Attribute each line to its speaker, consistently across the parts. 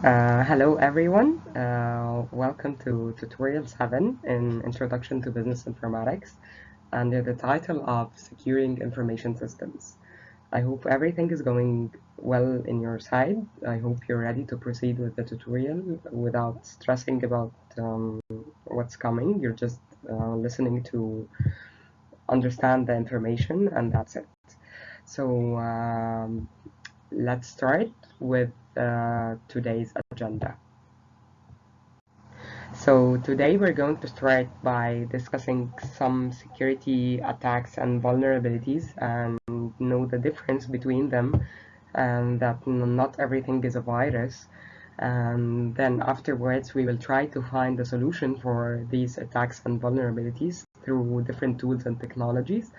Speaker 1: Hello everyone, welcome to tutorial 7 in Introduction to Business Informatics under the title of Securing Information Systems. I hope everything is going well in your side. I hope you're ready to proceed with the tutorial without stressing about what's coming. You're just listening to understand the information and that's it. So let's start with today's agenda. So today we're going to start by discussing some security attacks and vulnerabilities and know the difference between them, and that not everything is a virus. And then afterwards we will try to find a solution for these attacks and vulnerabilities through different tools and technologies.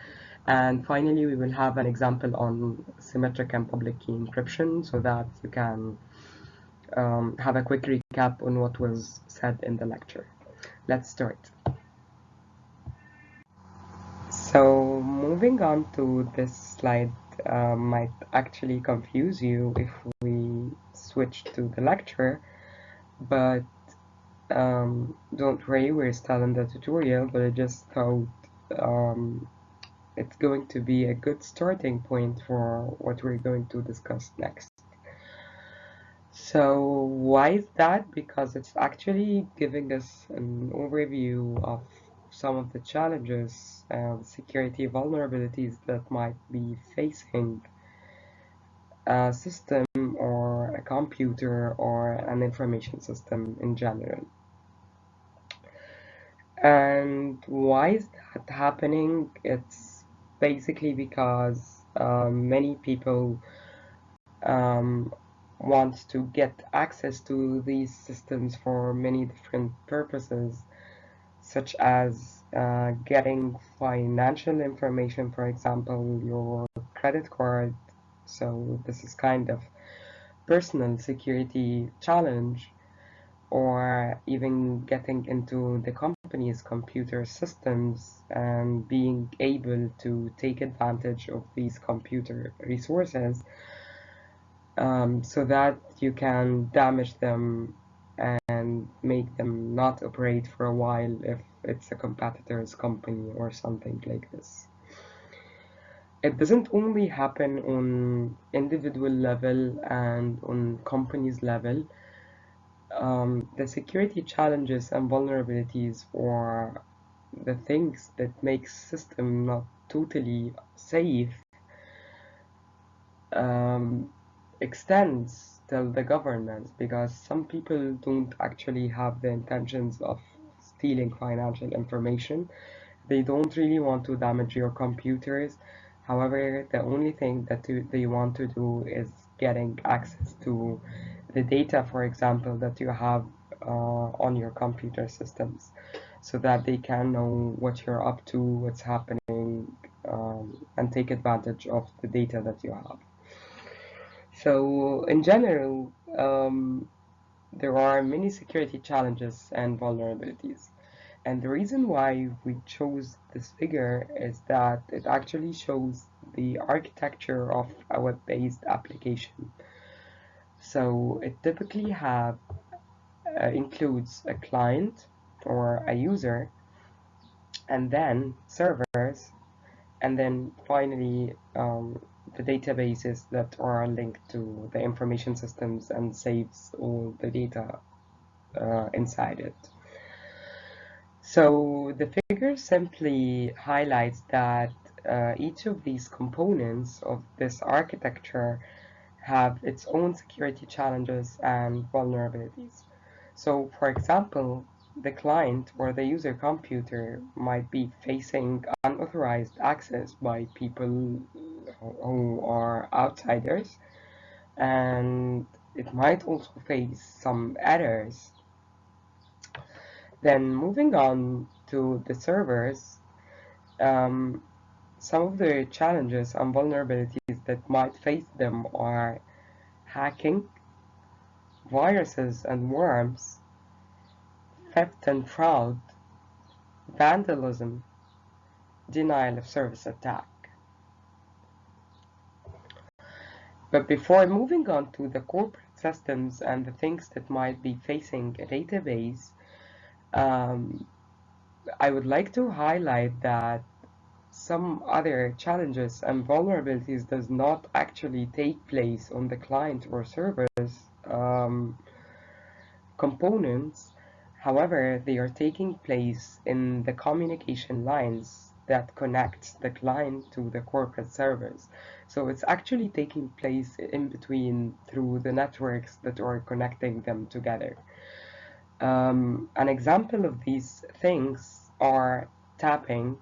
Speaker 1: And finally we will have an example on symmetric and public key encryption so that you can have a quick recap on what was said in the lecture. Let's start. So moving on to this slide might actually confuse you if we switch to the lecture, but don't worry, we're still in the tutorial, but I just thought it's going to be a good starting point for what we're going to discuss next. So why is that? Because it's actually giving us an overview of some of the challenges and security vulnerabilities that might be facing a system or a computer or an information system in general. And why is that happening? It's basically because many people wants to get access to these systems for many different purposes, such as getting financial information, for example, your credit card. So this is kind of personal security challenge, or even getting into the company's computer systems and being able to take advantage of these computer resources so that you can damage them and make them not operate for a while if it's a competitor's company or something like this. It doesn't only happen on individual level and on companies level. The security challenges and vulnerabilities, or the things that make system not totally safe, extends till the governments, because some people don't actually have the intentions of stealing financial information. They don't really want to damage your computers. However, the only thing that they want to do is getting access to the data, for example, that you have on your computer systems, so that they can know what you're up to, what's happening, and take advantage of the data that you have. So in general, there are many security challenges and vulnerabilities. And the reason why we chose this figure is that it actually shows the architecture of a web-based application. So it typically includes a client or a user, and then servers, and then finally the databases that are linked to the information systems and saves all the data inside it. So the figure simply highlights that each of these components of this architecture have its own security challenges and vulnerabilities. So for example, the client or the user computer might be facing unauthorized access by people who are outsiders, and it might also face some errors. Then moving on to the servers, some of the challenges and vulnerabilities that might face them are hacking, viruses and worms, theft and fraud, vandalism, denial of service attack. But before moving on to the corporate systems and the things that might be facing a database, um, I would like to highlight that some other challenges and vulnerabilities does not actually take place on the client or server's um, components. However, they are taking place in the communication lines that connects the client to the corporate servers. So it's actually taking place in between through the networks that are connecting them together. An example of these things are tapping,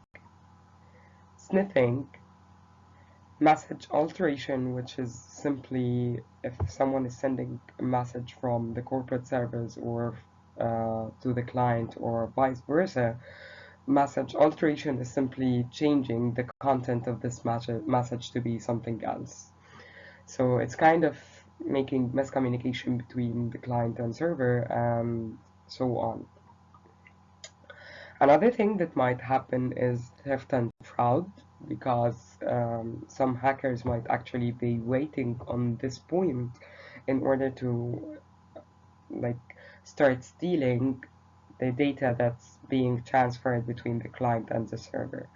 Speaker 1: sniffing, message alteration, which is simply if someone is sending a message from the corporate servers or to the client or vice versa. Message alteration is simply changing the content of this message to be something else. So it's kind of making miscommunication between the client and server and so on. Another thing that might happen is theft and fraud, because some hackers might actually be waiting on this point in order to like start stealing the data that's being transferred between the client and the server.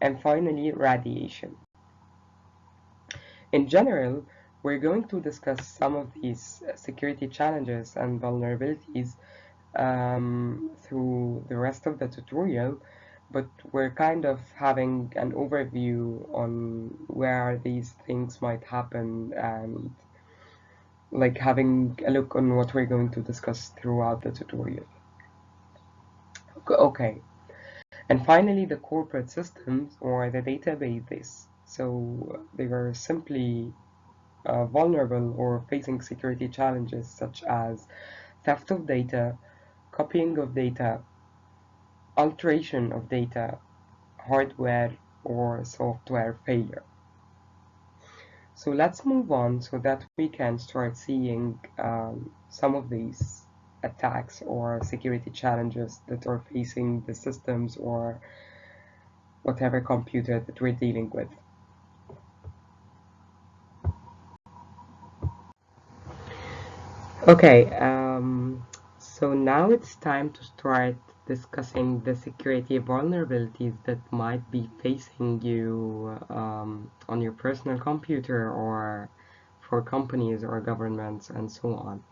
Speaker 1: And finally, radiation. In general, we're going to discuss some of these security challenges and vulnerabilities through the rest of the tutorial, but we're kind of having an overview on where these things might happen and like having a look on what we're going to discuss throughout the tutorial. Okay, and finally the corporate systems or the databases. So they were simply vulnerable or facing security challenges such as theft of data, copying of data, alteration of data, hardware or software failure. So let's move on so that we can start seeing some of these attacks or security challenges that are facing the systems or whatever computer that we're dealing with. Okay, so now it's time to start discussing the security vulnerabilities that might be facing you on your personal computer or for companies or governments and so on.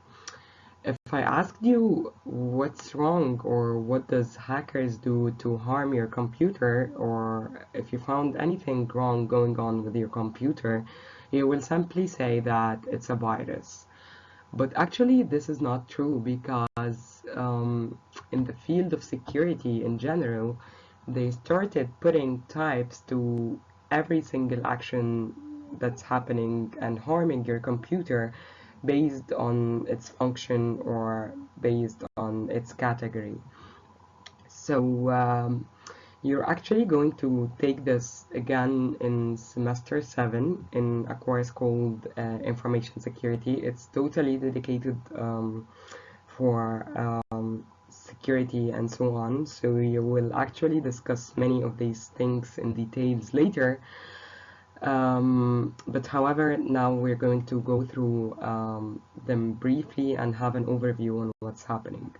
Speaker 1: If I asked you what's wrong or what does hackers do to harm your computer, or if you found anything wrong going on with your computer, you will simply say that it's a virus. But actually, this is not true because in the field of security in general, they started putting types to every single action that's happening and harming your computer based on its function or based on its category. So you're actually going to take this again in semester 7 in a course called Information Security. It's totally dedicated for security and so on. So you will actually discuss many of these things in details later. But however, now we're going to go through them briefly and have an overview on what's happening.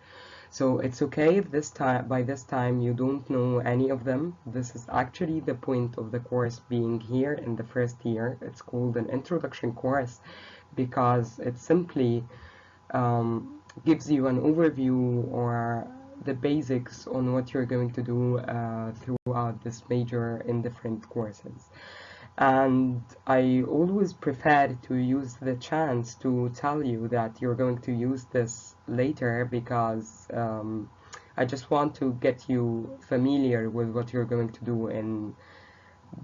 Speaker 1: So it's okay if by this time you don't know any of them. This is actually the point of the course being here in the first year. It's called an introduction course because it simply gives you an overview or the basics on what you're going to do throughout this major in different courses. And I always prefer to use the chance to tell you that you're going to use this later because I just want to get you familiar with what you're going to do in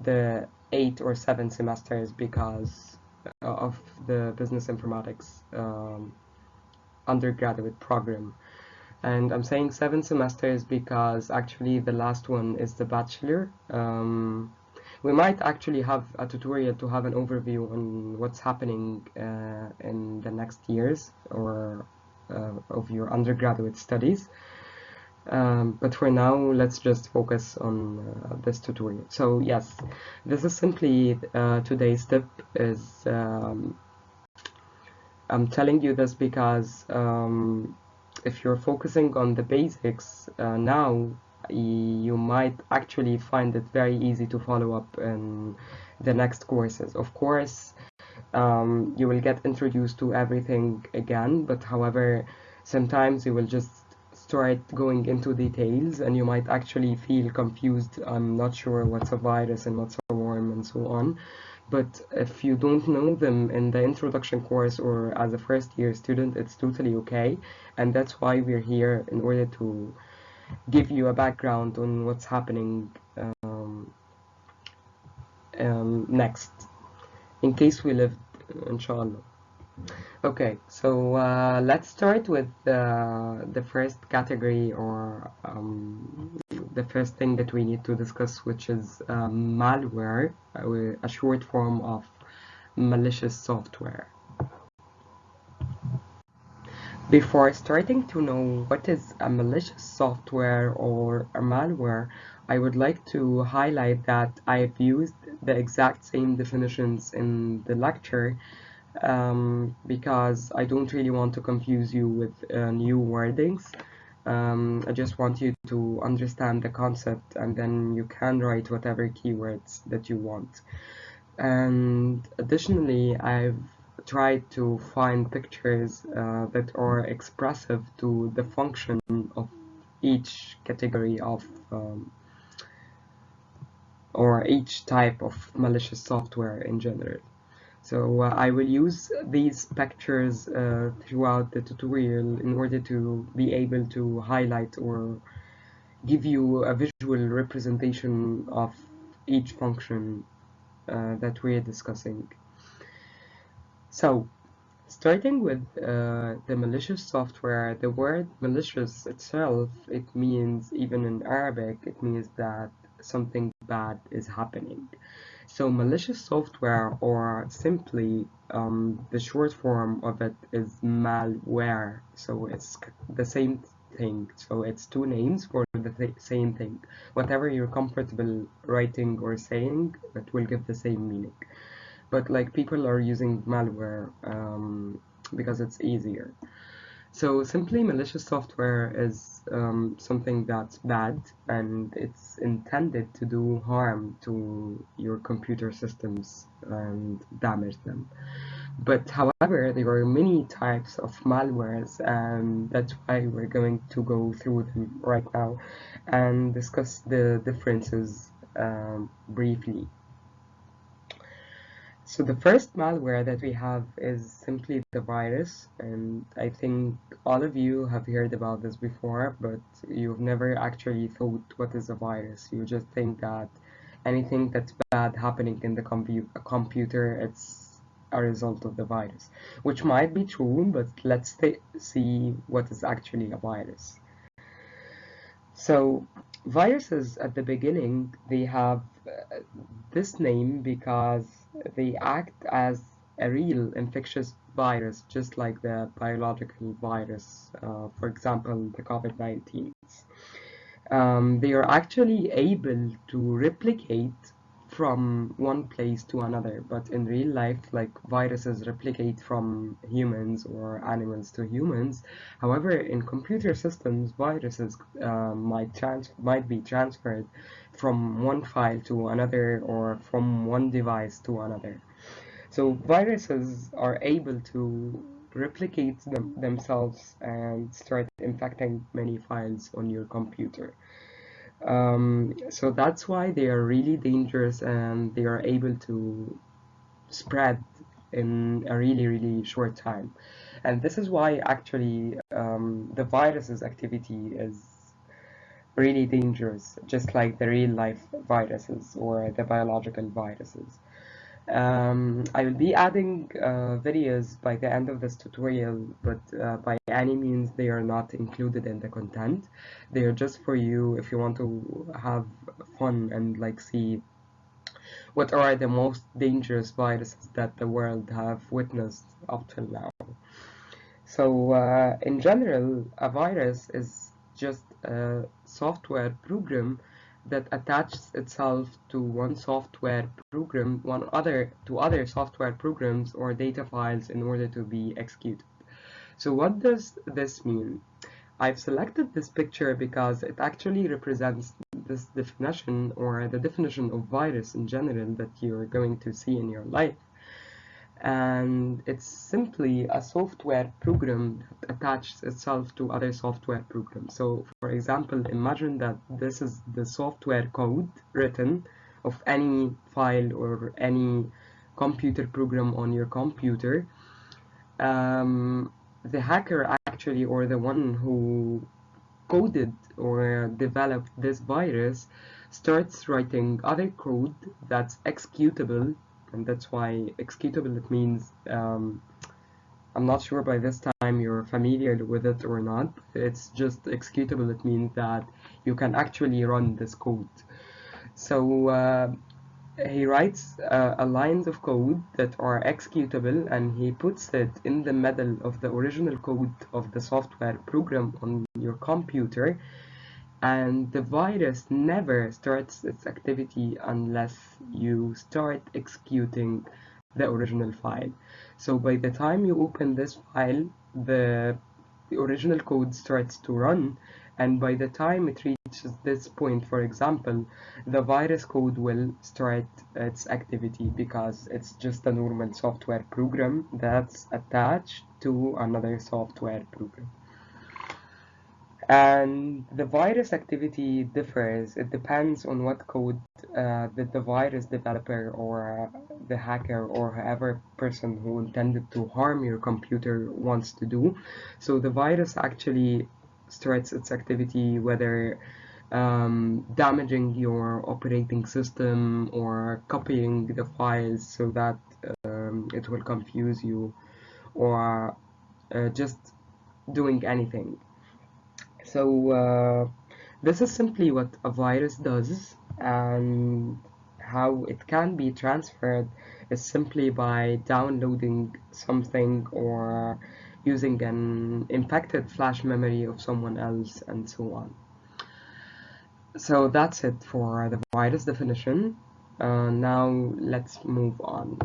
Speaker 1: the 8 or 7 semesters because of the business informatics undergraduate program. And I'm saying 7 semesters because actually the last one is the bachelor. We might actually have a tutorial to have an overview on what's happening in the next years or of your undergraduate studies. But for now, let's just focus on this tutorial. So yes, this is simply today's tip is I'm telling you this because if you're focusing on the basics now, you might actually find it very easy to follow up in the next courses. Of course, you will get introduced to everything again, but however, sometimes you will just start going into details and you might actually feel confused. I'm not sure what's a virus and what's a worm and so on. But if you don't know them in the introduction course or as a first year student, it's totally okay. And that's why we're here, in order to give you a background on what's happening next, in case we lived, inshallah. Okay, so let's start with the first category, or the first thing that we need to discuss, which is malware, a short form of malicious software. Before starting to know what is a malicious software or a malware, I would like to highlight that I've used the exact same definitions in the lecture, because I don't really want to confuse you with new wordings. I just want you to understand the concept, and then you can write whatever keywords that you want. And additionally, I've tried to find pictures that are expressive to the function of each category of or each type of malicious software in general. So I will use these pictures throughout the tutorial in order to be able to highlight or give you a visual representation of each function that we're discussing. So, starting with the malicious software, the word malicious itself, it means, even in Arabic, it means that something bad is happening. So malicious software, or simply the short form of it, is malware. So it's the same thing. So it's two names for the same thing. Whatever you're comfortable writing or saying, it will give the same meaning. But like, people are using malware because it's easier. So simply, malicious software is something that's bad and it's intended to do harm to your computer systems and damage them. But however, there are many types of malwares, and that's why we're going to go through them right now and discuss the differences briefly. So the first malware that we have is simply the virus, and I think all of you have heard about this before, but you've never actually thought what is a virus. You just think that anything that's bad happening in the computer, it's a result of the virus, which might be true, but let's see what is actually a virus. So viruses, at the beginning, they have this name because they act as a real infectious virus, just like the biological virus, for example, the COVID-19. They are actually able to replicate from one place to another, but in real life, like, viruses replicate from humans or animals to humans. However, in computer systems, viruses might be transferred from one file to another, or from one device to another. So viruses are able to replicate themselves and start infecting many files on your computer. So that's why they are really dangerous, and they are able to spread in a really, really short time. And this is why actually the virus's activity is really dangerous, just like the real life viruses or the biological viruses. I will be adding videos by the end of this tutorial, but by any means they are not included in the content. They are just for you if you want to have fun and like see what are the most dangerous viruses that the world have witnessed up till now. So in general, a virus is just a software program that attaches itself to one software program, to other software programs or data files in order to be executed. So what does this mean? I've selected this picture because it actually represents this definition, or the definition of virus in general, that you're going to see in your life. And it's simply a software program that attaches itself to other software programs. So for example, imagine that this is the software code written of any file or any computer program on your computer. The hacker actually, or the one who coded or developed this virus, starts writing other code that's executable. And that's why executable, it means, I'm not sure by this time you're familiar with it or not. It's just executable. It means that you can actually run this code. So he writes a lines of code that are executable, and he puts it in the middle of the original code of the software program on your computer. And the virus never starts its activity unless you start executing the original file. So by the time you open this file, the original code starts to run, and by the time it reaches this point, for example, the virus code will start its activity, because it's just a normal software program that's attached to another software program. And the virus activity differs. It depends on what code that the virus developer or the hacker or whoever person who intended to harm your computer wants to do. So the virus actually starts its activity whether damaging your operating system or copying the files so that it will confuse you, or just doing anything. So this is simply what a virus does, and how it can be transferred is simply by downloading something or using an infected flash memory of someone else, and so on. So that's it for the virus definition. Now let's move on.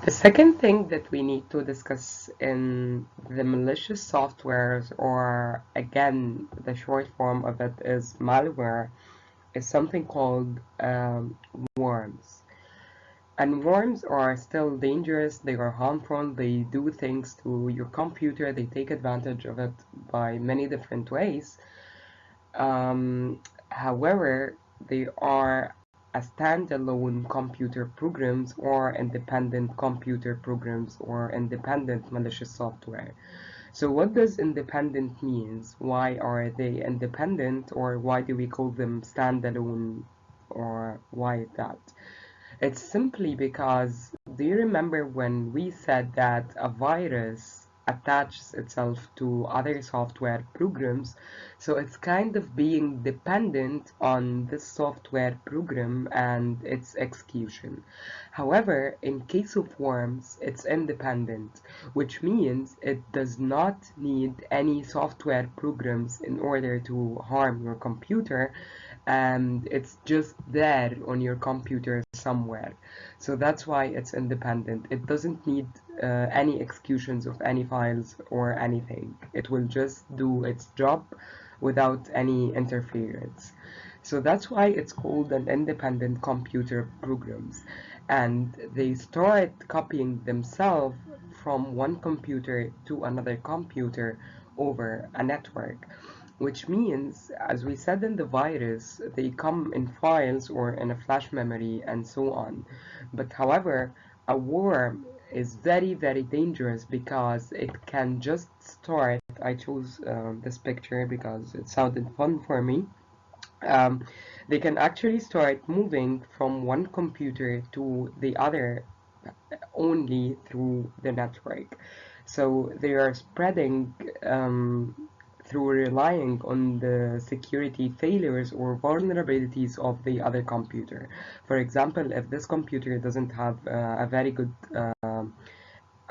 Speaker 1: The second thing that we need to discuss in the malicious softwares, or again, the short form of it is malware, is something called worms. And worms are still dangerous, they are harmful, they do things to your computer, they take advantage of it by many different ways. However, they are a standalone computer programs or independent computer programs or independent malicious software. So what does independent means? Why are they independent, or why do we call them standalone, or why that? It's simply because, do you remember when we said that a virus attaches itself to other software programs? So it's kind of being dependent on this software program and its execution. However, in case of worms, it's independent, which means it does not need any software programs in order to harm your computer, and it's just there on your computer somewhere. So that's why it's independent. It doesn't need any executions of any files or anything. It will just do its job without any interference. So that's why it's called an independent computer programs. And they start copying themselves from one computer to another computer over a network, which means, as we said in the virus, they come in files or in a flash memory and so on. But however, a worm is very, very dangerous because it can just start. I chose this picture because it sounded fun for me. Um, they can actually start moving from one computer to the other only through the network. So they are spreading through relying on the security failures or vulnerabilities of the other computer. For example, if this computer doesn't have a very good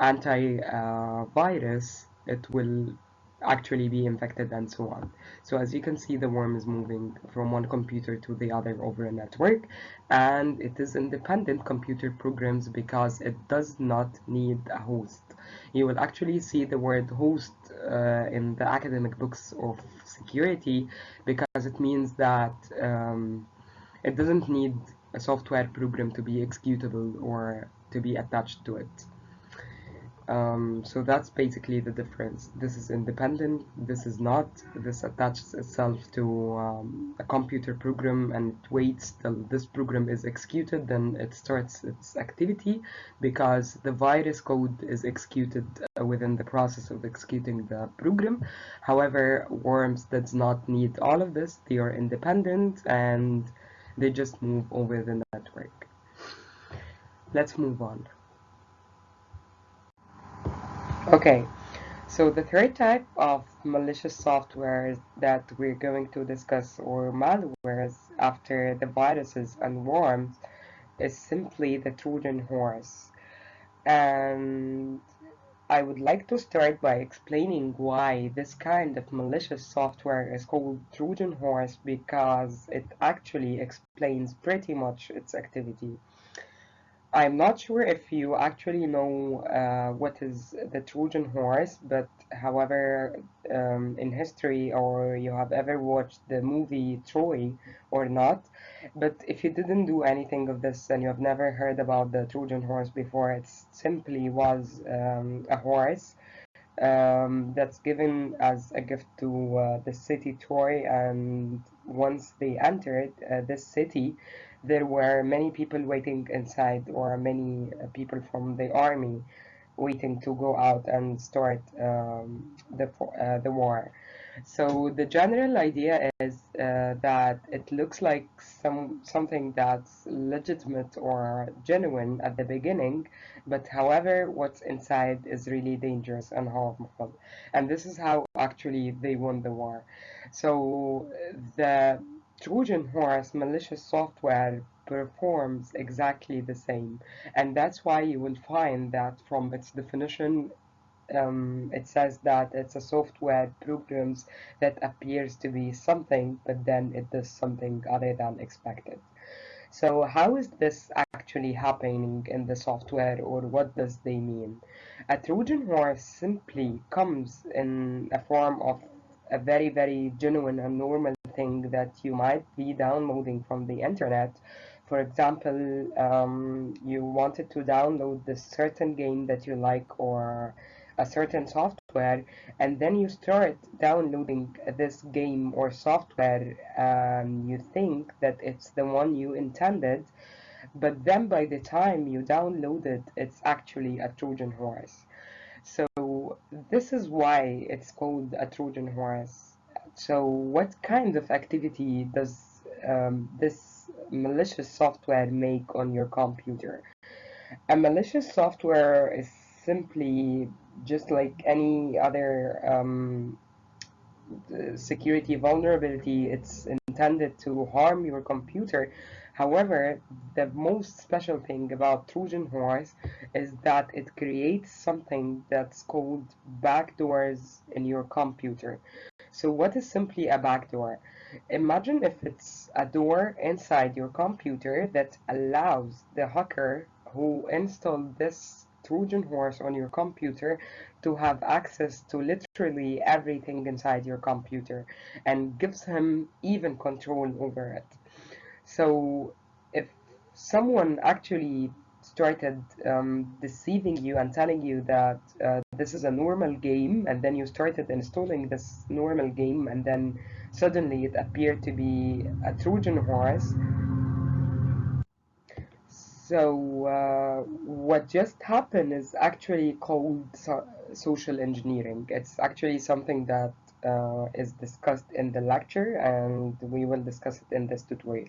Speaker 1: antivirus, it will actually be infected and so on. So as you can see, the worm is moving from one computer to the other over a network, and it is independent computer programs because it does not need a host. You will actually see the word host in the academic books of security because it means that it doesn't need a software program to be executable or to be attached to it. So that's basically the difference. This is independent, this is not. This attaches itself to a computer program and it waits till this program is executed, then it starts its activity because the virus code is executed within the process of executing the program. However, worms does not need all of this. They are independent and they just move over the network. Let's move on. Okay, so the third type of malicious software that we're going to discuss, or malwares, after the viruses and worms, is simply the Trojan horse. And I would like to start by explaining why this kind of malicious software is called Trojan horse, because it actually explains pretty much its activity. I'm not sure if you actually know what is the Trojan horse, but however, in history, or you have ever watched the movie Troy or not, but if you didn't do anything of this and you have never heard about the Trojan horse before, it simply was a horse that's given as a gift to the city Troy. And once they entered this city, there were many people waiting inside, or many people from the army waiting to go out and start the war. So the general idea is that it looks like something that's legitimate or genuine at the beginning, but however, what's inside is really dangerous and harmful. And this is how actually they won the war. So the Trojan horse malicious software performs exactly the same. And that's why you will find that from its definition, it says that it's a software programs that appears to be something, but then it does something other than expected. So how is this actually happening in the software, or what does they mean? A Trojan horse simply comes in a form of a very, very genuine and normal thing that you might be downloading from the internet. For example, you wanted to download this certain game that you like, or a certain software, and then you start downloading this game or software, and you think that it's the one you intended, but then by the time you download it, it's actually a Trojan horse. So this is why it's called a Trojan horse. So what kind of activity does this malicious software make on your computer? A malicious software is simply just like any other security vulnerability. It's intended to harm your computer. However, the most special thing about Trojan horse is that it creates something that's called backdoors in your computer. So what is simply a backdoor? Imagine if it's a door inside your computer that allows the hacker who installed this Trojan horse on your computer to have access to literally everything inside your computer, and gives him even control over it. So if someone actually started deceiving you and telling you that this is a normal game, and then you started installing this normal game, and then suddenly it appeared to be a Trojan horse. So what just happened is actually called social engineering. It's actually something that is discussed in the lecture, and we will discuss it in this tutorial.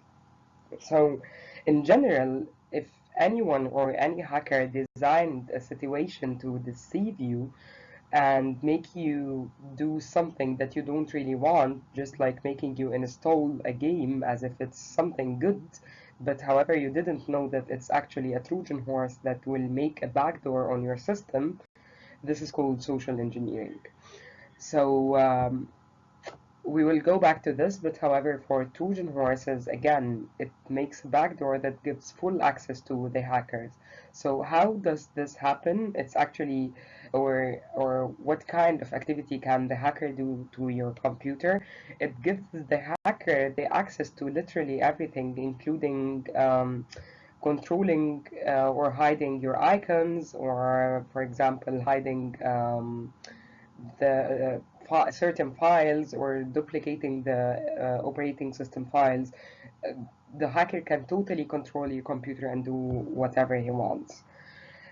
Speaker 1: So, in general, if anyone or any hacker designed a situation to deceive you and make you do something that you don't really want, just like making you install a game as if it's something good, but however you didn't know that it's actually a Trojan horse that will make a backdoor on your system, this is called social engineering. So we will go back to this, but however, for Trojan horses, again, it makes a backdoor that gives full access to the hackers. So how does this happen? It's actually, or what kind of activity can the hacker do to your computer? It gives the hacker the access to literally everything, including controlling or hiding your icons, or for example, hiding the certain files or duplicating the operating system files. Uh, the hacker can totally control your computer and do whatever he wants.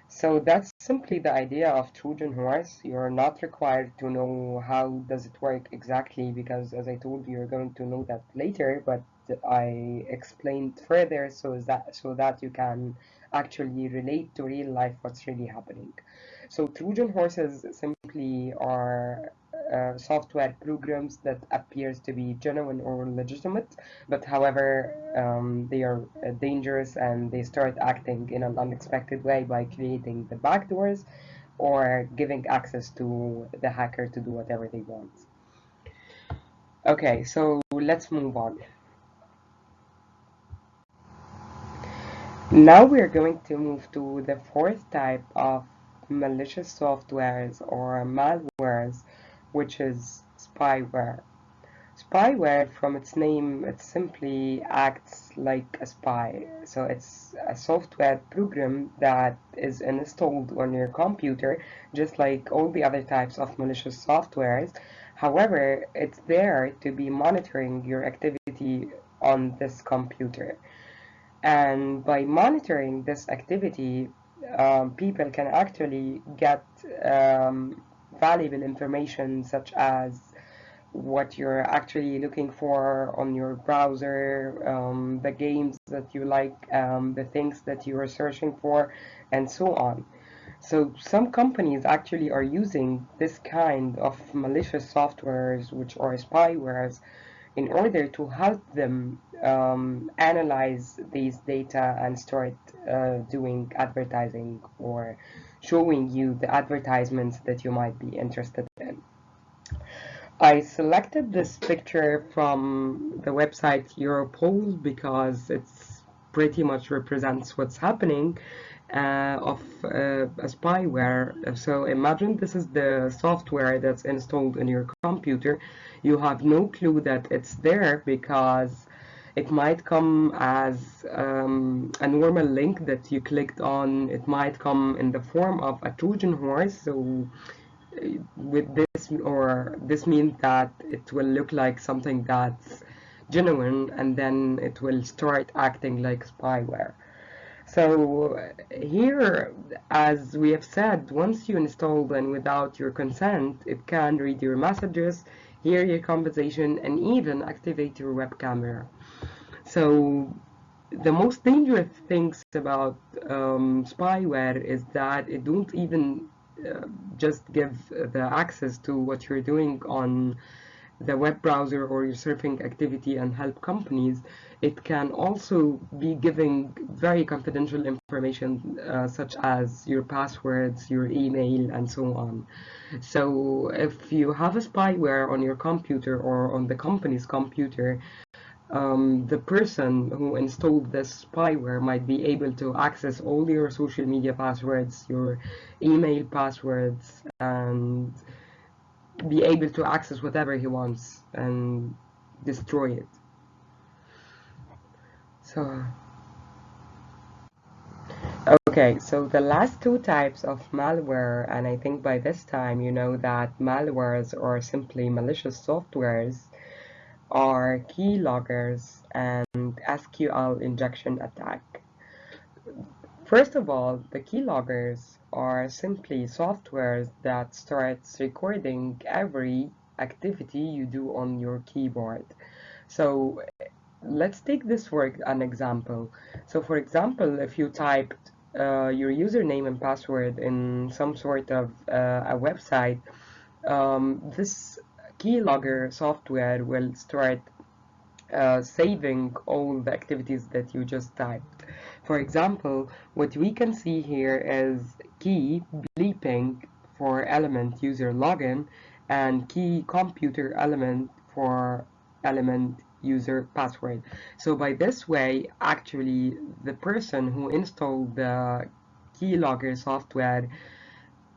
Speaker 1: So that's simply the idea of Trojan horse. You're not required to know how does it work exactly, because as I told you, you're going to know that later, but I explained further so that you can actually relate to real life what's really happening. So Trojan horses simply are software programs that appears to be genuine or legitimate, but however, they are dangerous and they start acting in an unexpected way by creating the backdoors or giving access to the hacker to do whatever they want. Okay, so let's move on. Now we're going to move to the fourth type of malicious softwares or malwares, which is spyware. Spyware, from its name, it simply acts like a spy. So it's a software program that is installed on your computer, just like all the other types of malicious softwares. However, it's there to be monitoring your activity on this computer. And by monitoring this activity, people can actually get valuable information such as what you're actually looking for on your browser, the games that you like, the things that you are searching for, and so on. So some companies actually are using this kind of malicious softwares, which are spywares, in order to help them analyze these data and start doing advertising or showing you the advertisements that you might be interested in. I selected this picture from the website Europol because it's pretty much represents what's happening of a spyware. So imagine this is the software that's installed in your computer. You have no clue that it's there because it might come as a normal link that you clicked on. It might come in the form of a Trojan horse. So with this, or this means that it will look like something that's genuine, and then it will start acting like spyware. So here, as we have said, once you install them without your consent, it can read your messages, hear your conversation, and even activate your web camera. So the most dangerous things about spyware is that it don't even uh, just give the access to what you're doing on the web browser or your surfing activity and help companies. It can also be giving very confidential information such as your passwords, your email, and so on. So if you have a spyware on your computer or on the company's computer, the person who installed this spyware might be able to access all your social media passwords, your email passwords, and be able to access whatever he wants and destroy it. So, okay, so the last two types of malware, and I think by this time you know that malwares are simply malicious softwares, are keyloggers and SQL injection attack. First of all, the keyloggers are simply softwares that starts recording every activity you do on your keyboard. So let's take this for an example. So for example, if you typed your username and password in some sort of a website, this keylogger software will start saving all the activities that you just typed. For example, what we can see here is key bleeping for element user login, and key computer element for element user password. So by this way, actually, the person who installed the keylogger software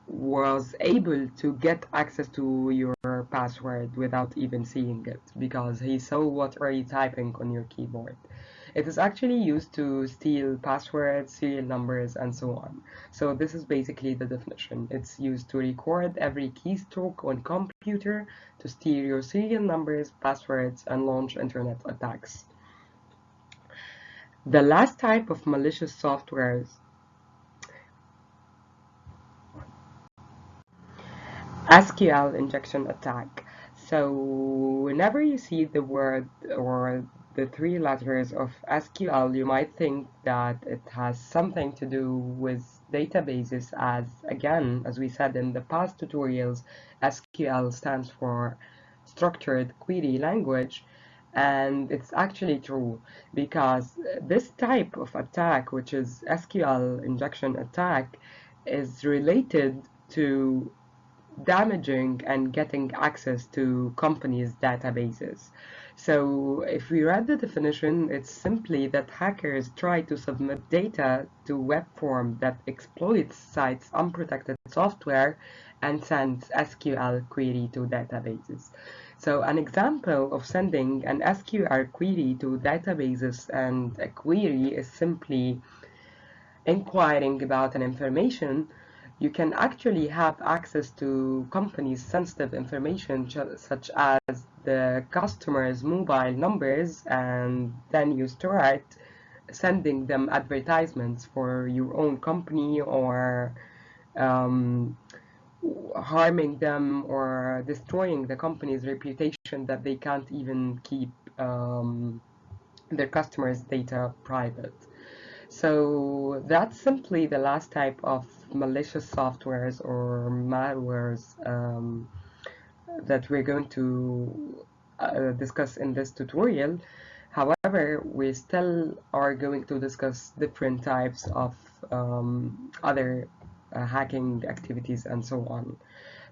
Speaker 1: was able to get access to your password without even seeing it because he saw what are you typing on your keyboard. It is actually used to steal passwords, serial numbers, and so on. So this is basically the definition. It's used to record every keystroke on computer to steal your serial numbers, passwords, and launch internet attacks. The last type of malicious software SQL injection attack. So whenever you see the word or the three letters of SQL, you might think that it has something to do with databases, as again, as we said in the past tutorials, SQL stands for Structured Query Language. And it's actually true because this type of attack, which is SQL injection attack, is related to damaging and getting access to companies' databases. So if we read the definition, it's simply that hackers try to submit data to web form that exploits sites' unprotected software and sends SQL query to databases. So an example of sending an SQL query to databases, and a query is simply inquiring about an information. You can actually have access to companies' sensitive information, such as the customer's mobile numbers, and then you start sending them advertisements for your own company, or um, harming them or destroying the company's reputation that they can't even keep their customers' data private. So that's simply the last type of malicious softwares or malwares that we're going to discuss in this tutorial. However, we still are going to discuss different types of other hacking activities and so on.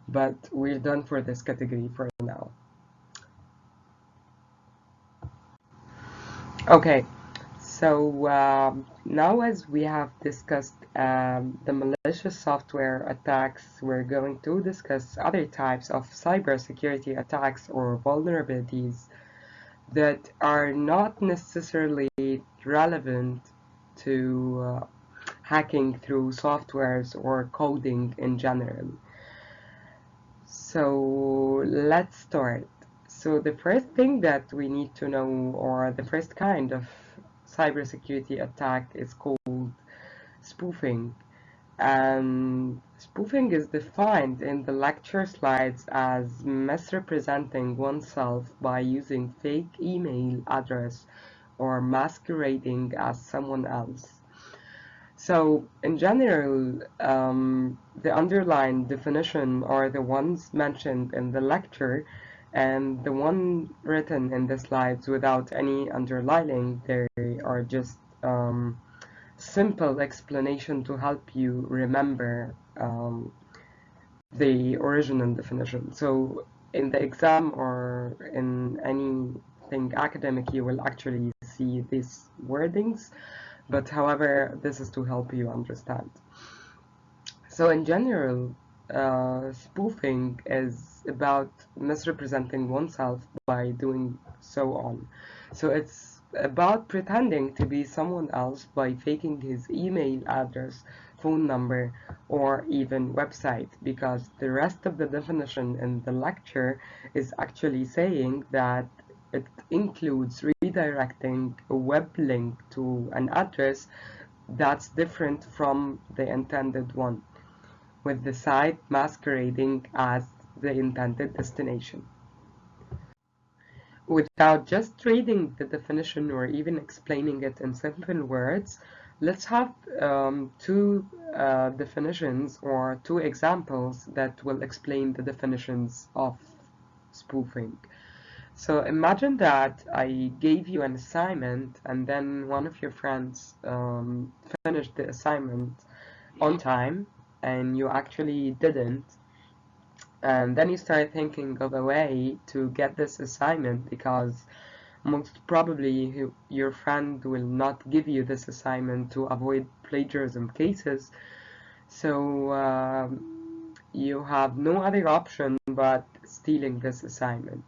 Speaker 1: But we're done for this category for now. Okay. So now, as we have discussed the malicious software attacks, we're going to discuss other types of cybersecurity attacks or vulnerabilities that are not necessarily relevant to hacking through softwares or coding in general. So let's start. So the first thing that we need to know, or the first kind of cybersecurity attack, is called spoofing. And spoofing is defined in the lecture slides as misrepresenting oneself by using fake email address or masquerading as someone else. So, in general, the underlying definition are the ones mentioned in the lecture, and the one written in the slides without any underlining. They are just simple explanation to help you remember the original definition. So, in the exam or in anything academic, you will actually see these wordings, but however, this is to help you understand. So in general, spoofing is about misrepresenting oneself by doing so on. So it's about pretending to be someone else by faking his email address, phone number, or even website, because the rest of the definition in the lecture is actually saying that it includes redirecting a web link to an address that's different from the intended one, with the site masquerading as the intended destination. Without just reading the definition or even explaining it in simple words, let's have two definitions or two examples that will explain the definitions of spoofing. So imagine that I gave you an assignment and then one of your friends finished the assignment on time and you actually didn't. And then you start thinking of a way to get this assignment, because most probably your friend will not give you this assignment to avoid plagiarism cases. So you have no other option but stealing this assignment.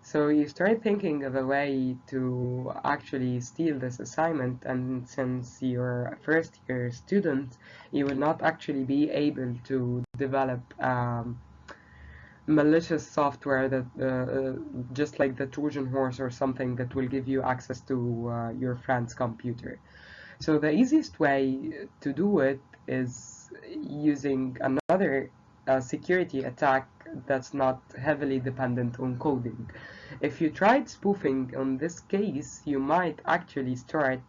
Speaker 1: So you start thinking of a way to actually steal this assignment, and since you're a first year student, you will not actually be able to develop malicious software that just like the Trojan horse or something that will give you access to your friend's computer. So the easiest way to do it is using another security attack that's not heavily dependent on coding. If you tried spoofing on this case, you might actually start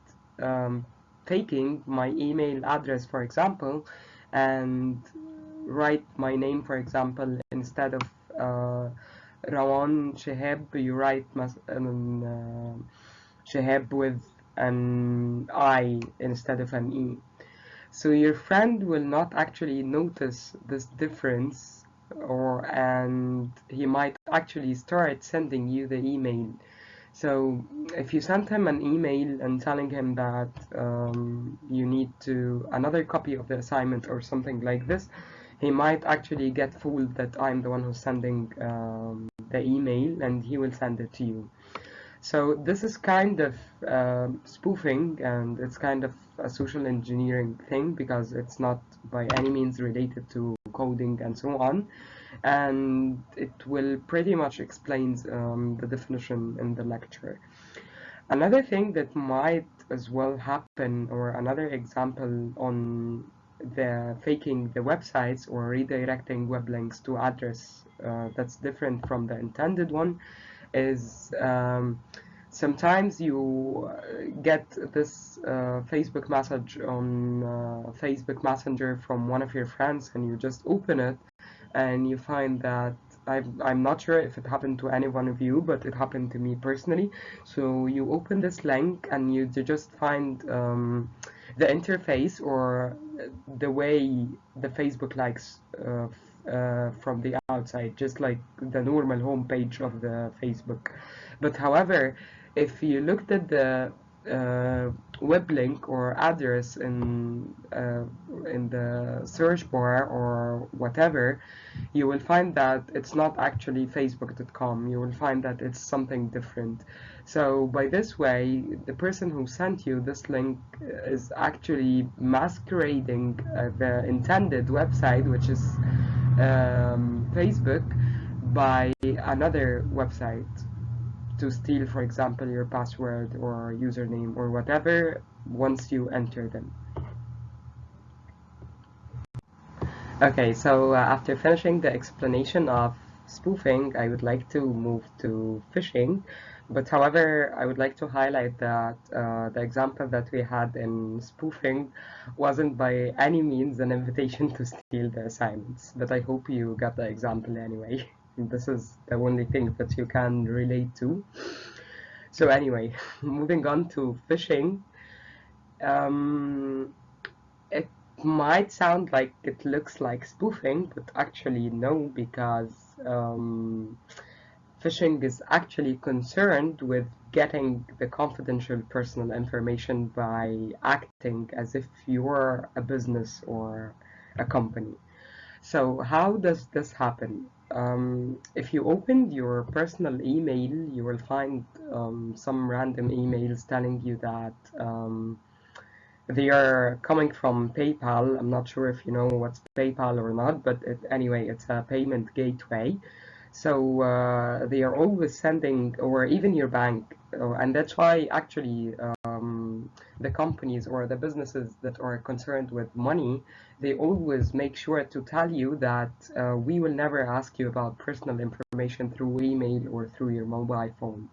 Speaker 1: um, taking my email address, for example, and write my name, for example, instead of Rawan Shehab, you write Shehab with an I instead of an E. So your friend will not actually notice this difference, and he might actually start sending you the email. So if you send him an email and telling him that you need to another copy of the assignment or something like this, he might actually get fooled that I'm the one who's sending the email, and he will send it to you. So this is kind of spoofing, and it's kind of a social engineering thing, because it's not by any means related to coding and so on, and it will pretty much explains the definition in the lecture. Another thing that might as well happen, or another example on the faking the websites or redirecting web links to address that's different from the intended one, is sometimes you get this Facebook message on Facebook Messenger from one of your friends, and you just open it and you find that I'm not sure if it happened to any one of you, but it happened to me personally. So you open this link and you just find the interface, or the way the Facebook likes from the outside, just like the normal homepage of the Facebook. But however, if you looked at the uh, web link or address in the search bar or whatever, you will find that it's not actually facebook.com. You will find that it's something different. So by this way, the person who sent you this link is actually masquerading the intended website, which is Facebook, by another website, to steal, for example, your password or username or whatever once you enter them. Okay, so after finishing the explanation of spoofing, I would like to move to phishing. But however, I would like to highlight that the example that we had in spoofing wasn't by any means an invitation to steal the assignments. But I hope you got the example anyway. This is the only thing that you can relate to. So anyway, moving on to phishing. Um, it might sound like it looks like spoofing, but actually no, because phishing is actually concerned with getting the confidential personal information by acting as if you're a business or a company. So how does this happen? If you open your personal email, you will find some random emails telling you that they are coming from PayPal. I'm not sure if you know what's PayPal or not, but anyway, it's a payment gateway. So they are always sending, or even your bank, and that's why actually the companies or the businesses that are concerned with money, they always make sure to tell you that we will never ask you about personal information through email or through your mobile phone,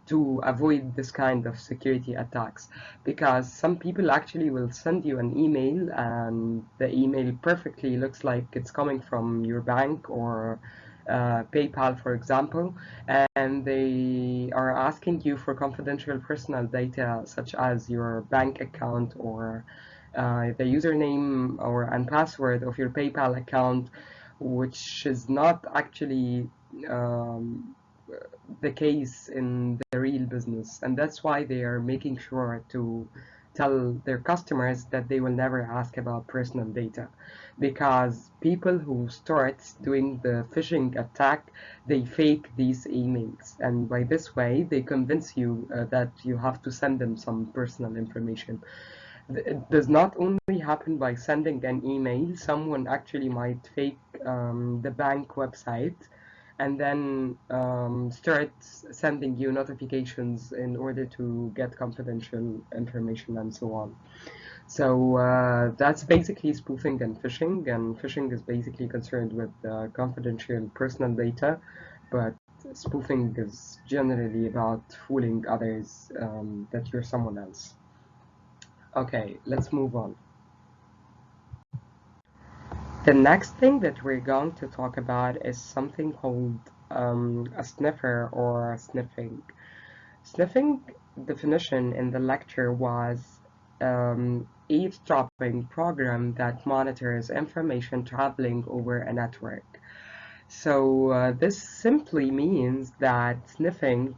Speaker 1: to avoid this kind of security attacks, because some people actually will send you an email and the email perfectly looks like it's coming from your bank or PayPal, for example, and they are asking you for confidential personal data such as your bank account or the username or and password of your PayPal account, which is not actually um, the case in the real business, and that's why they are making sure to tell their customers that they will never ask about personal data, because people who start doing the phishing attack, they fake these emails, and by this way they convince you that you have to send them some personal information. It does not only happen by sending an email. Someone actually might fake the bank website and then start sending you notifications in order to get confidential information and so on. So that's basically spoofing and phishing. And phishing is basically concerned with confidential personal data, but spoofing is generally about fooling others that you're someone else. Okay, let's move on. The next thing that we're going to talk about is something called a sniffer or sniffing. Sniffing definition in the lecture was eavesdropping program that monitors information traveling over a network. So this simply means that sniffing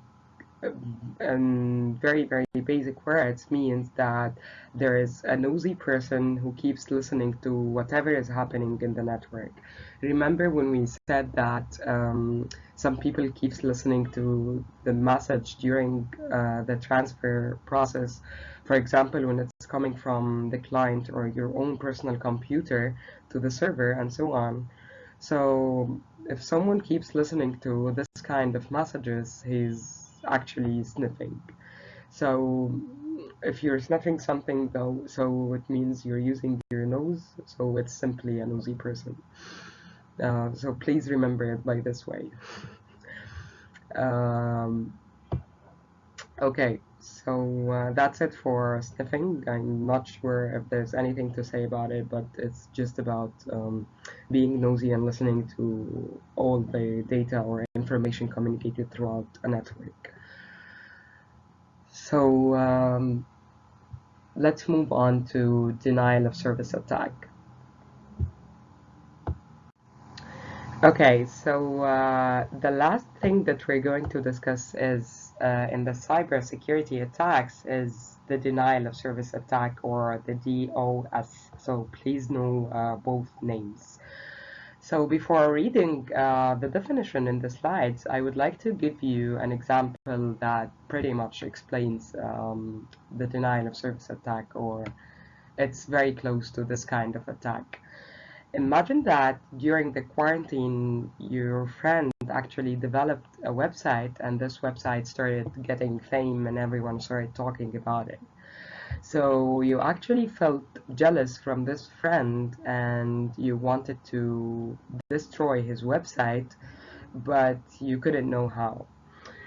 Speaker 1: in very, very basic words means that there is a nosy person who keeps listening to whatever is happening in the network. Remember when we said that some people keeps listening to the message during the transfer process, for example, when it's coming from the client or your own personal computer to the server and so on. So if someone keeps listening to this kind of messages, he's actually sniffing. So if you're sniffing something though, so it means you're using your nose, so it's simply a nosy person. So please remember it by this way. Um, okay, so that's it for sniffing. I'm not sure if there's anything to say about it, but it's just about being nosy and listening to all the data or information communicated throughout a network. So let's move on to denial of service attack. Okay, so the last thing that we're going to discuss is in the cybersecurity attacks is the denial of service attack, or the DOS. So please know both names. So before reading the definition in the slides, I would like to give you an example that pretty much explains the denial of service attack, or it's very close to this kind of attack. Imagine that during the quarantine, your friend actually developed a website, and this website started getting fame and everyone started talking about it. So you actually felt jealous from this friend and you wanted to destroy his website, but you couldn't know how.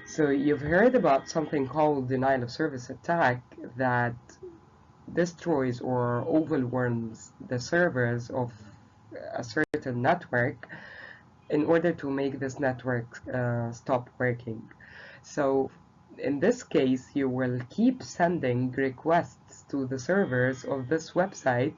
Speaker 1: So you've heard about something called denial of service attack that destroys or overwhelms the servers of a certain network in order to make this network stop working. So in this case, you will keep sending requests to the servers of this website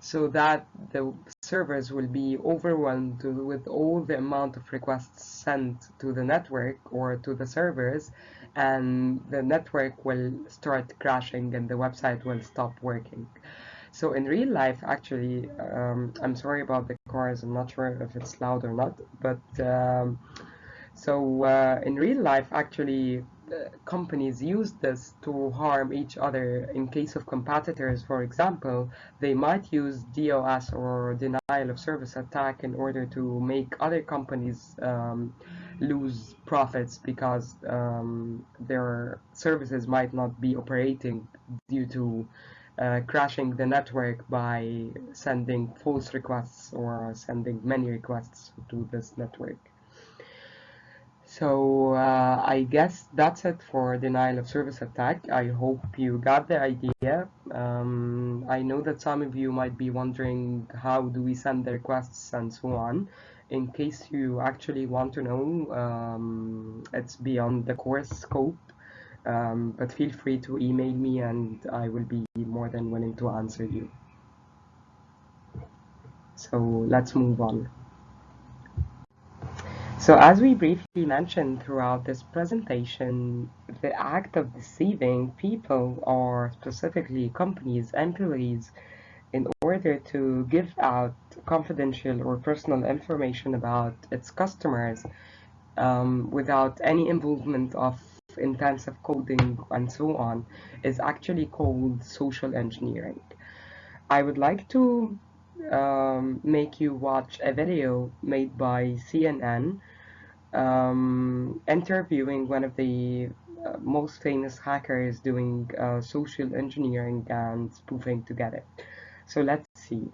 Speaker 1: so that the servers will be overwhelmed with all the amount of requests sent to the network or to the servers, and the network will start crashing and the website will stop working. So in real life, actually, I'm sorry about the cars, I'm not sure if it's loud or not, but in real life, actually, companies use this to harm each other. In case of competitors, for example, they might use DOS, or denial of service attack, in order to make other companies lose profits, because their services might not be operating due to crashing the network by sending false requests or sending many requests to this network. So I guess that's it for denial of service attack. I hope you got the idea. I know that some of you might be wondering how do we send the requests and so on. In case you actually want to know, it's beyond the course scope, but feel free to email me and I will be more than willing to answer you. So let's move on. So, as we briefly mentioned throughout this presentation, the act of deceiving people or specifically companies, employees, in order to give out confidential or personal information about its customers without any involvement of intensive coding and so on is actually called social engineering. I would like to make you watch a video made by CNN interviewing one of the most famous hackers doing social engineering and spoofing together. So let's see.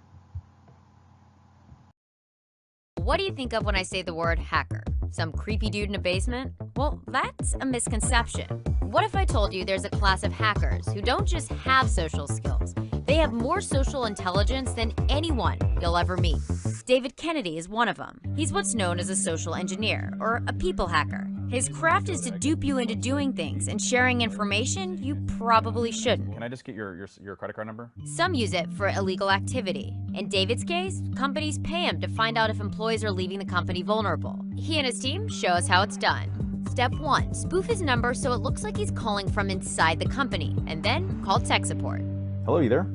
Speaker 2: What do you think of when I say the word hacker? Some creepy dude in a basement? Well, that's a misconception. What if I told you there's a class of hackers who don't just have social skills, they have more social intelligence than anyone you'll ever meet? David Kennedy is one of them. He's what's known as a social engineer, or a people hacker. His craft is to dupe you into doing things and sharing information you probably shouldn't.
Speaker 3: Can I just get your credit card number?
Speaker 2: Some use it for illegal activity. In David's case, companies pay him to find out if employees are leaving the company vulnerable. He and his team show us how it's done. Step 1. Spoof his number so it looks like he's calling from inside the company, and then call tech support.
Speaker 3: Hello, you there?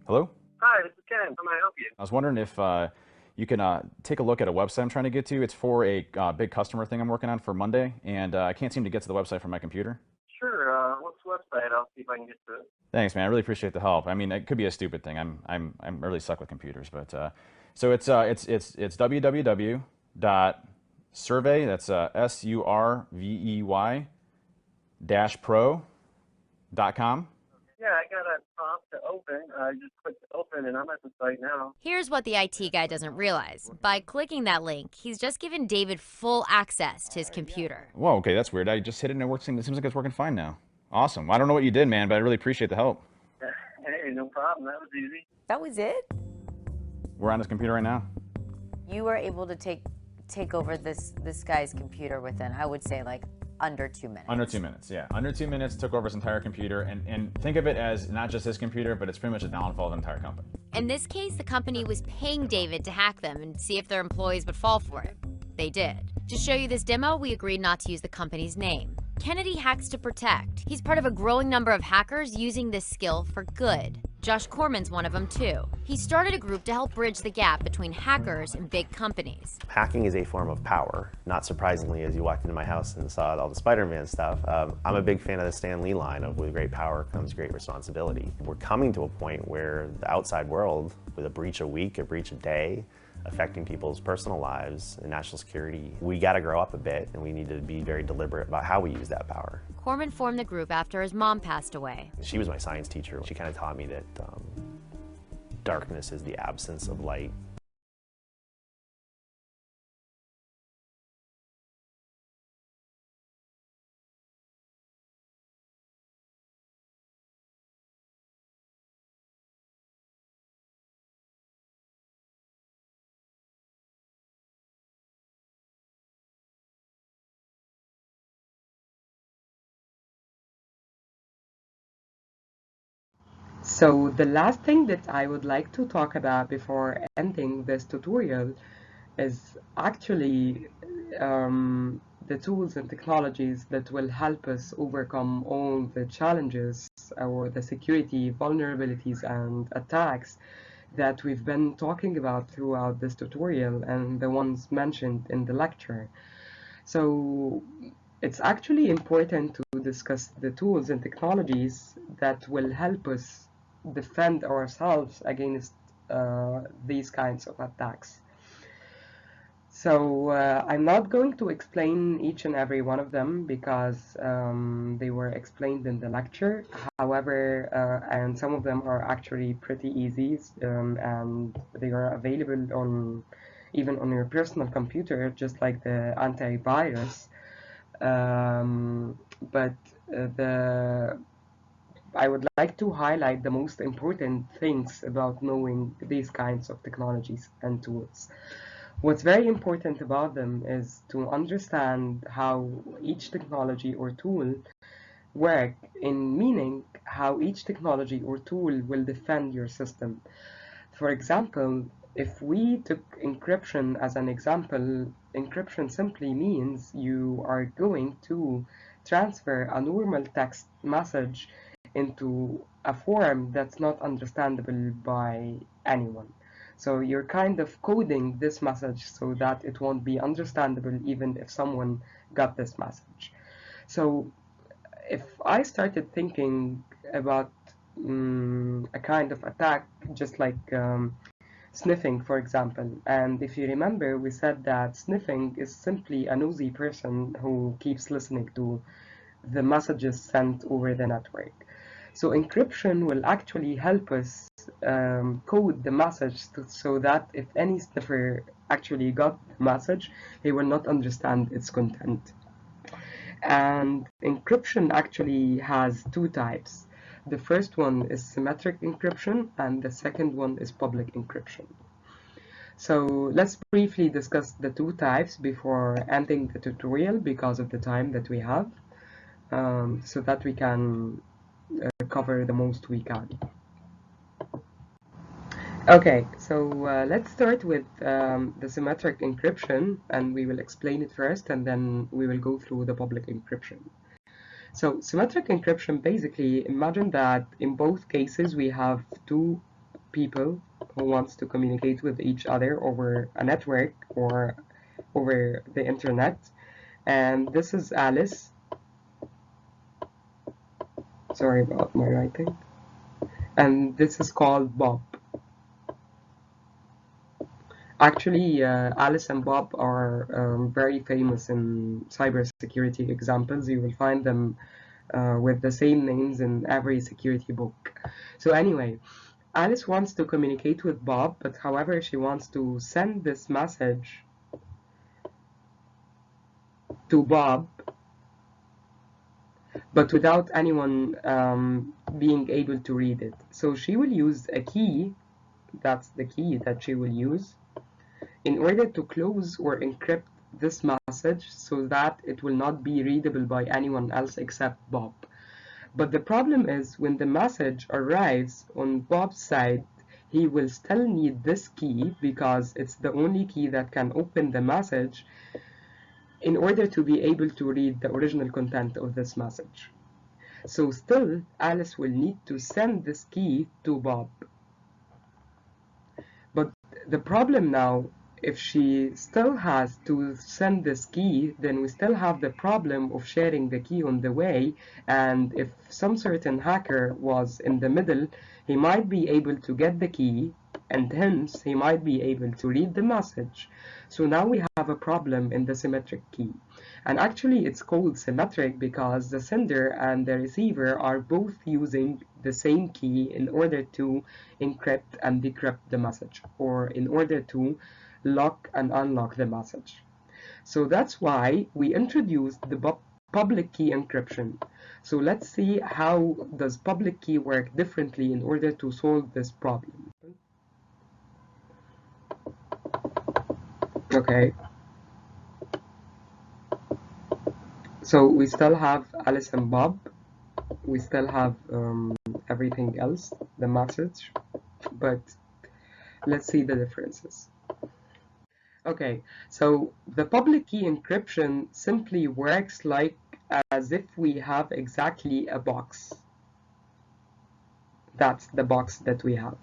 Speaker 3: Hello?
Speaker 4: Hi, this is Ken. How may I help you?
Speaker 3: I was wondering if you can take a look at a website I'm trying to get to. It's for a big customer thing I'm working on for Monday, and I can't seem to get to the website from my computer.
Speaker 4: Sure. What's the website? I'll see if I can get to it.
Speaker 3: Thanks, man. I really appreciate the help. I mean, it could be a stupid thing. I'm really stuck with computers, but so it's www.survey. That's SURVEY -pro.com.
Speaker 4: Yeah, I got a prompt to open. I just clicked open, and I'm at the site now.
Speaker 2: Here's what the IT guy doesn't realize. By clicking that link, he's just given David full access to his computer.
Speaker 3: Whoa, okay, that's weird. I just hit it and it works. It seems like it's working fine now. Awesome. I don't know what you did, man, but I really appreciate the help.
Speaker 4: Hey, no problem. That was easy.
Speaker 5: That was it?
Speaker 3: We're on this computer right now.
Speaker 5: You were able to take over this guy's computer within, I would say, like under 2 minutes.
Speaker 3: Under 2 minutes, yeah. Under 2 minutes, took over his entire computer, and think of it as not just his computer, but it's pretty much a downfall of the entire company.
Speaker 2: In this case, the company was paying David to hack them and see if their employees would fall for it. They did. To show you this demo, we agreed not to use the company's name. Kennedy hacks to protect. He's part of a growing number of hackers using this skill for good. Josh Corman's one of them too. He started a group to help bridge the gap between hackers and big companies.
Speaker 6: Hacking is a form of power. Not surprisingly, as you walked into my house and saw all the Spider-Man stuff, I'm a big fan of the Stan Lee line of with great power comes great responsibility. We're coming to a point where the outside world, with a breach a week, a breach a day, affecting people's personal lives and national security, we got to grow up a bit, and we need to be very deliberate about how we use that power.
Speaker 2: Corman formed the group after his mom passed away.
Speaker 6: She was my science teacher. She kind of taught me that darkness is the absence of light.
Speaker 1: So the last thing that I would like to talk about before ending this tutorial is actually the tools and technologies that will help us overcome all the challenges or the security vulnerabilities and attacks that we've been talking about throughout this tutorial and the ones mentioned in the lecture. So it's actually important to discuss the tools and technologies that will help us defend ourselves against these kinds of attacks. So I'm not going to explain each and every one of them because they were explained in the lecture. However, and some of them are actually pretty easy, and they are available on even on your personal computer, just like the antivirus. But I would like to highlight the most important things about knowing these kinds of technologies and tools. What's very important about them is to understand how each technology or tool work, in meaning how each technology or tool will defend your system. For example, if we took encryption as an example, encryption simply means you are going to transfer a normal text message into a form that's not understandable by anyone. So you're kind of coding this message so that it won't be understandable even if someone got this message. So if I started thinking about a kind of attack, just like sniffing, for example, and if you remember, we said that sniffing is simply a nosy person who keeps listening to the messages sent over the network. So encryption will actually help us code the message so that if any sniffer actually got the message, he will not understand its content. And encryption actually has two types. The first one is symmetric encryption, and the second one is public encryption. So let's briefly discuss the two types before ending the tutorial because of the time that we have, so that we can cover the most we can. Okay, so let's start with the symmetric encryption, and we will explain it first, and then we will go through the public encryption. So symmetric encryption, basically, imagine that in both cases we have two people who wants to communicate with each other over a network or over the internet. And this is Alice. Sorry about my writing. And this is called Bob. Actually, Alice and Bob are very famous in cybersecurity examples. You will find them with the same names in every security book. So anyway, Alice wants to communicate with Bob, but however, she wants to send this message to Bob, but without anyone being able to read it. So she will use a key, that's the key that she will use, in order to close or encrypt this message so that it will not be readable by anyone else except Bob. But the problem is when the message arrives on Bob's side, he will still need this key because it's the only key that can open the message in order to be able to read the original content of this message. So still, Alice will need to send this key to Bob. But the problem now, if she still has to send this key, then we still have the problem of sharing the key on the way, and if some certain hacker was in the middle, he might be able to get the key, and hence he might be able to read the message. So now we have a problem in the symmetric key. And actually it's called symmetric because the sender and the receiver are both using the same key in order to encrypt and decrypt the message, or in order to lock and unlock the message. So that's why we introduced the public key encryption. So let's see how does public key work differently in order to solve this problem. Okay. So we still have Alice and Bob. We still have everything else, the message, but let's see the differences. Okay, so the public key encryption simply works like as if we have exactly a box. That's the box that we have.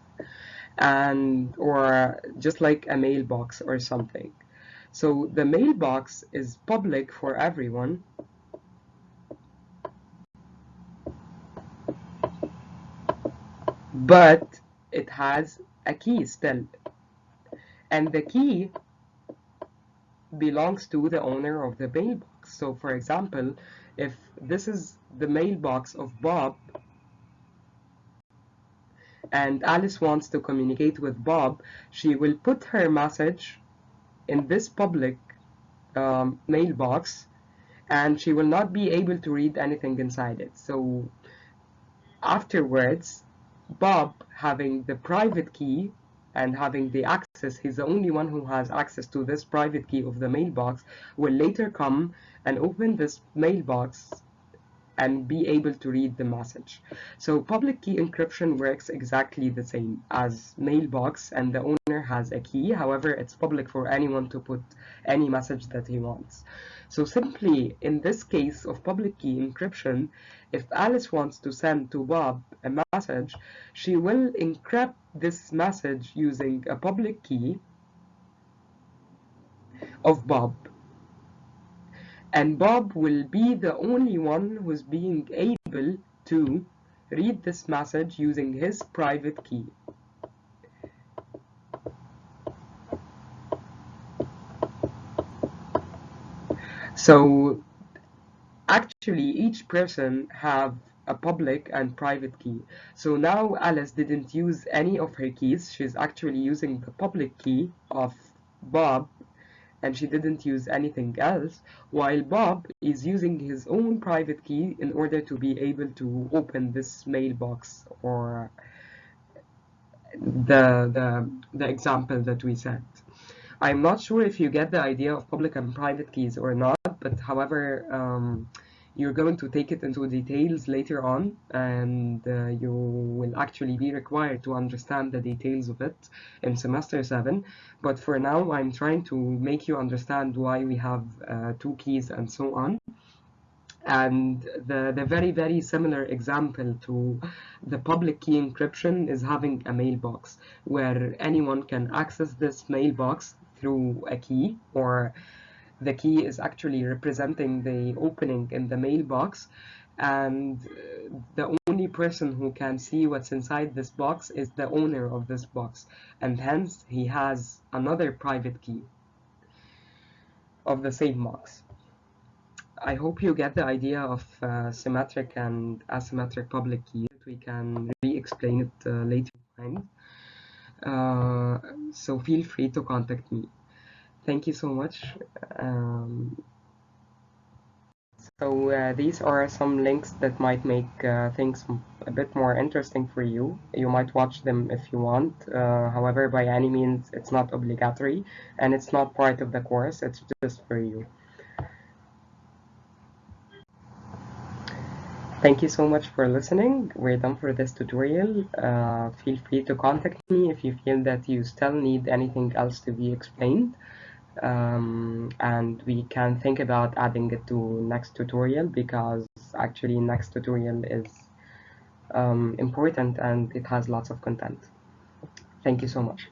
Speaker 1: And or just like a mailbox or something. So the mailbox is public for everyone. But it has a key still. And the key belongs to the owner of the mailbox. So for example, if this is the mailbox of Bob and Alice wants to communicate with Bob, she will put her message in this public mailbox, and she will not be able to read anything inside it. So afterwards, Bob, having the private key and having the access, he's the only one who has access to this private key of the mailbox, will later come and open this mailbox and be able to read the message. So public key encryption works exactly the same as mailbox, and the owner has a key. However, it's public for anyone to put any message that he wants. So simply, in this case of public key encryption, if Alice wants to send to Bob a message, she will encrypt this message using a public key of Bob. And Bob will be the only one who's being able to read this message using his private key. So actually each person have a public and private key. So now Alice didn't use any of her keys. She's actually using the public key of Bob, and she didn't use anything else, while Bob is using his own private key in order to be able to open this mailbox, or the example that we said. I'm not sure if you get the idea of public and private keys or not, but however, you're going to take it into details later on, and you will actually be required to understand the details of it in semester 7. But for now, I'm trying to make you understand why we have 2 keys and so on. And the very, very similar example to the public key encryption is having a mailbox where anyone can access this mailbox through a key, or the key is actually representing the opening in the mailbox, and the only person who can see what's inside this box is the owner of this box, and hence he has another private key of the same box. I hope you get the idea of symmetric and asymmetric public keys. We can re-explain it later on. So feel free to contact me. Thank you so much. These are some links that might make things a bit more interesting for you. You might watch them if you want. However, by any means, it's not obligatory, and it's not part of the course. It's just for you. Thank you so much for listening. We're done for this tutorial. Feel free to contact me if you feel that you still need anything else to be explained. And we can think about adding it to next tutorial, because actually next tutorial is important and it has lots of content. Thank you so much.